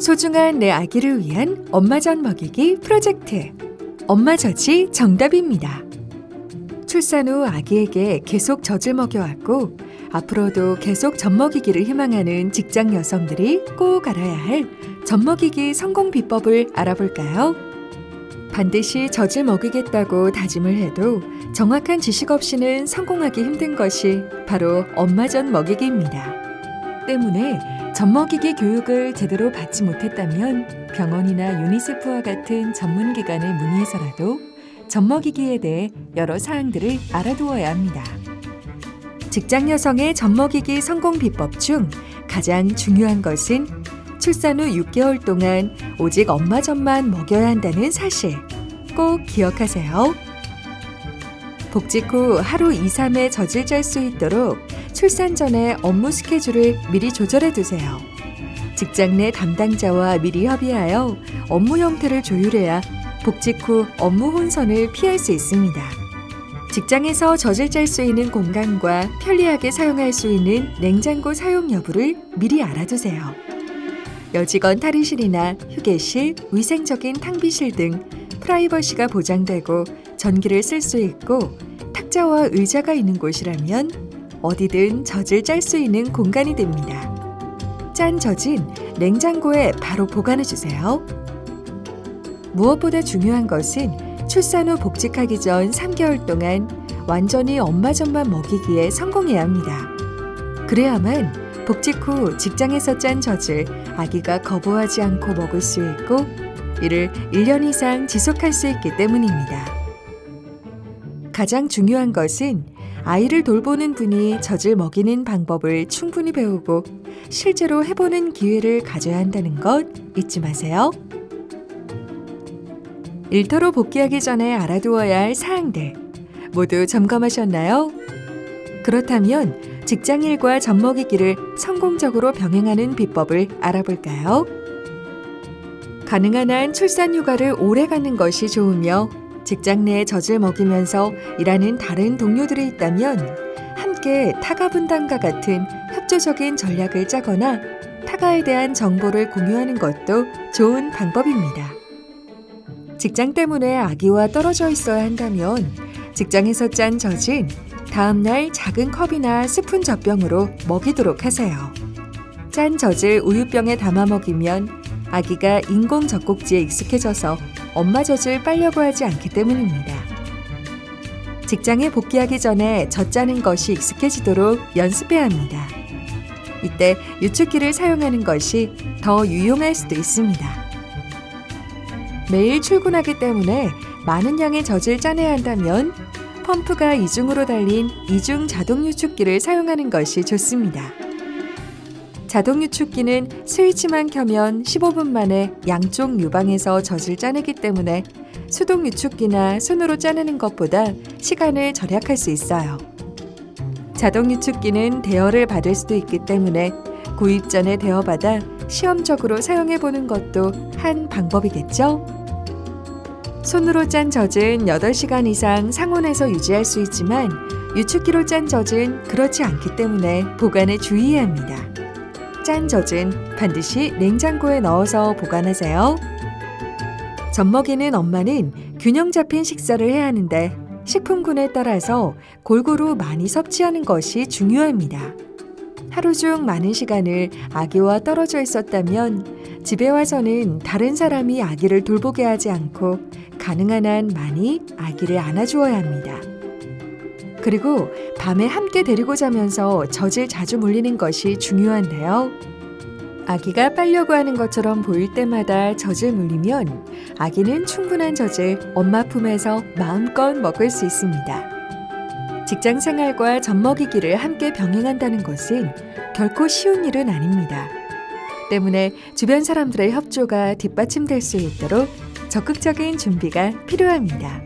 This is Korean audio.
소중한 내 아기를 위한 엄마젖 먹이기 프로젝트. 엄마젖이 정답입니다. 출산 후 아기에게 계속 젖을 먹여왔고 앞으로도 계속 젖 먹이기를 희망하는 직장 여성들이 꼭 알아야 할 젖 먹이기 성공 비법을 알아볼까요? 반드시 젖을 먹이겠다고 다짐을 해도 정확한 지식 없이는 성공하기 힘든 것이 바로 엄마젖 먹이기입니다. 때문에 젖 먹이기 교육을 제대로 받지 못했다면 병원이나 유니세프와 같은 전문기관에 문의해서라도 젖 먹이기에 대해 여러 사항들을 알아두어야 합니다. 직장 여성의 젖 먹이기 성공 비법 중 가장 중요한 것은 출산 후 6개월 동안 오직 엄마젖만 먹여야 한다는 사실 꼭 기억하세요. 복직 후 하루 2, 3회 젖을 짤 수 있도록 출산 전에 업무 스케줄을 미리 조절해 두세요. 직장 내 담당자와 미리 협의하여 업무 형태를 조율해야 복직 후 업무 혼선을 피할 수 있습니다. 직장에서 젖을 짤 수 있는 공간과 편리하게 사용할 수 있는 냉장고 사용 여부를 미리 알아두세요. 여직원 탈의실이나 휴게실, 위생적인 탕비실 등 프라이버시가 보장되고 전기를 쓸 수 있고 탁자와 의자가 있는 곳이라면 어디든 젖을 짤 수 있는 공간이 됩니다. 짠 젖은 냉장고에 바로 보관해주세요. 무엇보다 중요한 것은 출산 후 복직하기 전 3개월 동안 완전히 엄마젖만 먹이기에 성공해야 합니다. 그래야만 복직 후 직장에서 짠 젖을 아기가 거부하지 않고 먹을 수 있고 이를 1년 이상 지속할 수 있기 때문입니다. 가장 중요한 것은 아이를 돌보는 분이 젖을 먹이는 방법을 충분히 배우고 실제로 해보는 기회를 가져야 한다는 것 잊지 마세요. 일터로 복귀하기 전에 알아두어야 할 사항들 모두 점검하셨나요? 그렇다면 직장일과 젖 먹이기를 성공적으로 병행하는 비법을 알아볼까요? 가능한 한 출산 휴가를 오래 가는 것이 좋으며 직장 내에 젖을 먹이면서 일하는 다른 동료들이 있다면 함께 타가 분담과 같은 협조적인 전략을 짜거나 타가에 대한 정보를 공유하는 것도 좋은 방법입니다. 직장 때문에 아기와 떨어져 있어야 한다면 직장에서 짠 젖은 다음날 작은 컵이나 스푼 젖병으로 먹이도록 하세요. 짠 젖을 우유병에 담아 먹이면 아기가 인공 젖꼭지에 익숙해져서 엄마 젖을 빨려고 하지 않기 때문입니다. 직장에 복귀하기 전에 젖 짜는 것이 익숙해지도록 연습해야 합니다. 이때 유축기를 사용하는 것이 더 유용할 수도 있습니다. 매일 출근하기 때문에 많은 양의 젖을 짜내야 한다면 펌프가 이중으로 달린 이중 자동 유축기를 사용하는 것이 좋습니다. 자동 유축기는 스위치만 켜면 15분 만에 양쪽 유방에서 젖을 짜내기 때문에 수동 유축기나 손으로 짜내는 것보다 시간을 절약할 수 있어요. 자동 유축기는 대여를 받을 수도 있기 때문에 구입 전에 대여받아 시험적으로 사용해보는 것도 한 방법이겠죠? 손으로 짠 젖은 8시간 이상 상온에서 유지할 수 있지만 유축기로 짠 젖은 그렇지 않기 때문에 보관에 주의해야 합니다. 짠 젖은 반드시 냉장고에 넣어서 보관하세요. 젖 먹이는 엄마는 균형 잡힌 식사를 해야 하는데 식품군에 따라서 골고루 많이 섭취하는 것이 중요합니다. 하루 중 많은 시간을 아기와 떨어져 있었다면 집에 와서는 다른 사람이 아기를 돌보게 하지 않고 가능한 한 많이 아기를 안아주어야 합니다. 그리고 밤에 함께 데리고 자면서 젖을 자주 물리는 것이 중요한데요. 아기가 빨려고 하는 것처럼 보일 때마다 젖을 물리면 아기는 충분한 젖을 엄마 품에서 마음껏 먹을 수 있습니다. 직장 생활과 젖 먹이기를 함께 병행한다는 것은 결코 쉬운 일은 아닙니다. 때문에 주변 사람들의 협조가 뒷받침될 수 있도록 적극적인 준비가 필요합니다.